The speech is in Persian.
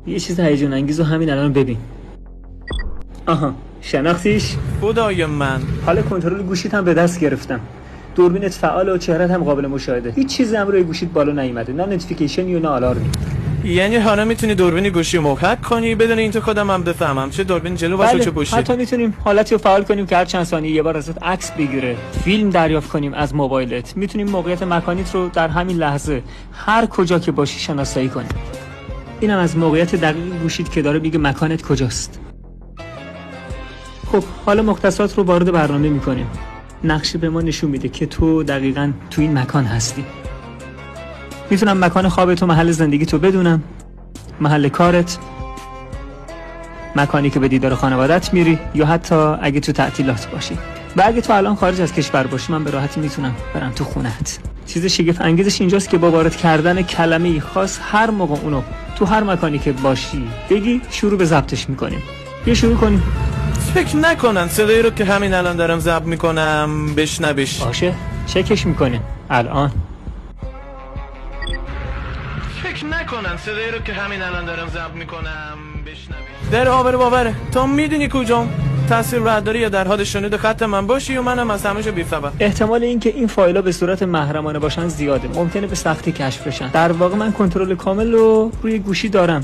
یه چیز هیجان انگیزو همین الان ببین. آها، شناختیش؟ خدای من. حالا کنترل گوشیت هم به دست گرفتم. دوربینت فعال و چهرهت هم قابل مشاهده. هیچ چیزی هم روی گوشیت بالا نیومده، نه نوتیفیکیشنی و نه آلارمی. یعنی حالا میتونی دوربین گوشی رو هک کنی بدون اینکه خودم هم بفهمم چه دوربین جلو باشه چه پشتی. حتی میتونیم حالتی رو فعال کنیم که هر چند ثانیه یه بار ازت عکس بگیره، فیلم دریافت کنیم از موبایلت. میتونیم موقعیت مکانیت رو در همین لحظه هر کجا که باشی شناسایی کنیم. اینم از موقعیت دقیق گوشیت که داره میگه مکانت کجاست. خب حالا مختصات رو وارد برنامه میکنیم. نقشه به ما نشون میده که تو دقیقاً تو این مکان هستی. میتونم مکان خوابت و محل زندگی تو بدونم، محل کارت، مکانی که به دیدار خانوادت میری، یا حتی اگه تو تعطیلات باشی. و اگه تو الان خارج از کشور باشی من به راحتی میتونم برم تو خونه‌ت. چیز شگفت انگیزش اینجاست که با وارد کردن کلمه‌ای خاص هر موقع اونو تو هر مکانی که باشی بگی شروع به ضبطش میکنیم. بیا شروع کنیم. فکر نکنن صدایی رو که همین الان دارم ضبط میکنم بشنویش. باشه، چکش میکنیم الان. فکر نکنن صدایی رو که همین الان دارم ضبط میکنم بشنویش. در آور باوره تو میدونی کجام؟ تاثیر برداری یا در حال شنود خط من باشی و منم از همه جا بی‌خبر. احتمال اینکه این فایل‌ها به صورت محرمانه باشن زیاده، ممکنه به سختی کشف بشن. در واقع من کنترل کامل رو روی گوشی دارم.